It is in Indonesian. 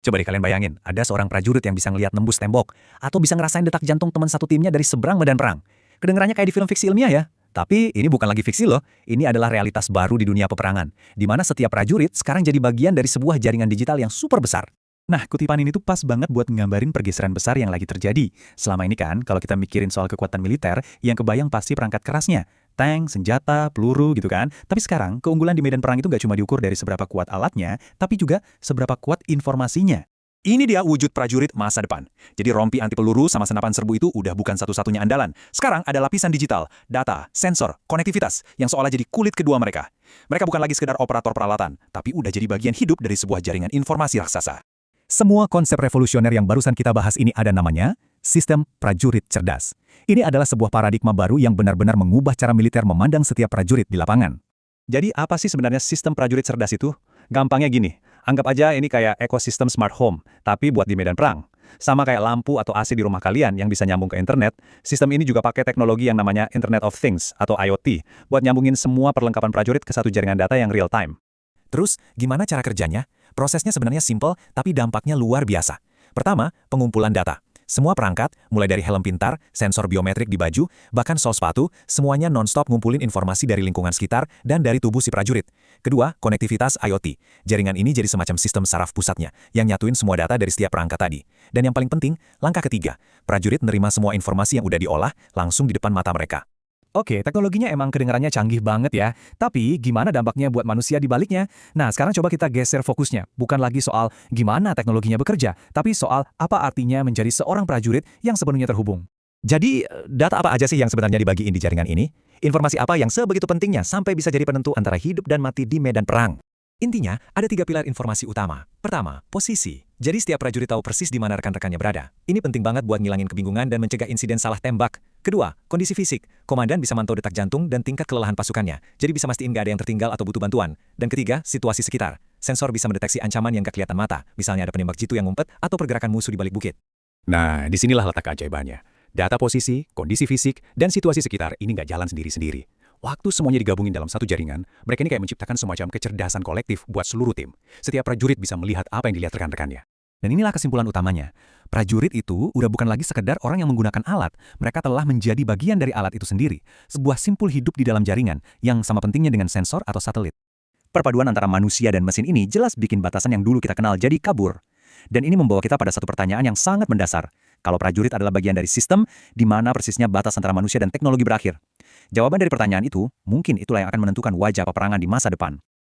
Coba deh kalian bayangin, ada seorang prajurit yang bisa ngelihat nembus tembok, atau bisa ngerasain detak jantung teman satu timnya dari seberang medan perang. Kedengarannya kayak di film fiksi ilmiah ya. Tapi ini bukan lagi fiksi loh, ini adalah realitas baru di dunia peperangan, di mana setiap prajurit sekarang jadi bagian dari sebuah jaringan digital yang super besar. Nah, kutipan ini tuh pas banget buat nggambarin pergeseran besar yang lagi terjadi. Selama ini kan, kalau kita mikirin soal kekuatan militer, yang kebayang pasti perangkat kerasnya. Tank, senjata, peluru gitu kan. Tapi sekarang, keunggulan di medan perang itu nggak cuma diukur dari seberapa kuat alatnya, tapi juga seberapa kuat informasinya. Ini dia wujud prajurit masa depan. Jadi rompi anti peluru sama senapan serbu itu udah bukan satu-satunya andalan. Sekarang ada lapisan digital, data, sensor, konektivitas yang seolah jadi kulit kedua mereka. Mereka bukan lagi sekedar operator peralatan, tapi udah jadi bagian hidup dari sebuah jaringan informasi raksasa. Semua konsep revolusioner yang barusan kita bahas ini ada namanya sistem prajurit cerdas. Ini adalah sebuah paradigma baru yang benar-benar mengubah cara militer memandang setiap prajurit di lapangan. Jadi apa sih sebenarnya sistem prajurit cerdas itu? Gampangnya gini, anggap aja ini kayak ekosistem smart home, tapi buat di medan perang. Sama kayak lampu atau AC di rumah kalian yang bisa nyambung ke internet, sistem ini juga pakai teknologi yang namanya Internet of Things atau IoT, buat nyambungin semua perlengkapan prajurit ke satu jaringan data yang real time. Terus, gimana cara kerjanya? Prosesnya sebenarnya simple, tapi dampaknya luar biasa. Pertama, pengumpulan data. Semua perangkat, mulai dari helm pintar, sensor biometrik di baju, bahkan sol sepatu, semuanya non-stop ngumpulin informasi dari lingkungan sekitar dan dari tubuh si prajurit. Kedua, konektivitas IoT. Jaringan ini jadi semacam sistem saraf pusatnya, yang nyatuin semua data dari setiap perangkat tadi. Dan yang paling penting, langkah ketiga, prajurit menerima semua informasi yang udah diolah langsung di depan mata mereka. Oke, teknologinya emang kedengarannya canggih banget ya. Tapi gimana dampaknya buat manusia di baliknya? Nah, sekarang coba kita geser fokusnya. Bukan lagi soal gimana teknologinya bekerja, tapi soal apa artinya menjadi seorang prajurit yang sepenuhnya terhubung. Jadi, data apa aja sih yang sebenarnya dibagiin di jaringan ini? Informasi apa yang sebegitu pentingnya sampai bisa jadi penentu antara hidup dan mati di medan perang? Intinya, ada 3 pilar informasi utama. Pertama, posisi. Jadi setiap prajurit tahu persis di mana rekan-rekannya berada. Ini penting banget buat ngilangin kebingungan dan mencegah insiden salah tembak. Kedua, kondisi fisik. Komandan bisa mantau detak jantung dan tingkat kelelahan pasukannya. Jadi bisa mastiin nggak ada yang tertinggal atau butuh bantuan. Dan ketiga, situasi sekitar. Sensor bisa mendeteksi ancaman yang nggak kelihatan mata. Misalnya ada penembak jitu yang ngumpet atau pergerakan musuh di balik bukit. Nah, disinilah letak keajaibannya. Data posisi, kondisi fisik, dan situasi sekitar ini nggak jalan sendiri-sendiri. Waktu semuanya digabungin dalam satu jaringan, mereka ini kayak menciptakan semacam kecerdasan kolektif buat seluruh tim. Setiap prajurit bisa melihat apa yang dilihat rekan-rekannya. Dan inilah kesimpulan utamanya. Prajurit itu udah bukan lagi sekedar orang yang menggunakan alat. Mereka telah menjadi bagian dari alat itu sendiri. Sebuah simpul hidup di dalam jaringan yang sama pentingnya dengan sensor atau satelit. Perpaduan antara manusia dan mesin ini jelas bikin batasan yang dulu kita kenal jadi kabur. Dan ini membawa kita pada satu pertanyaan yang sangat mendasar. Kalau prajurit adalah bagian dari sistem, di mana persisnya batas antara manusia dan teknologi berakhir? Jawaban dari pertanyaan itu, mungkin itulah yang akan menentukan wajah peperangan di masa depan.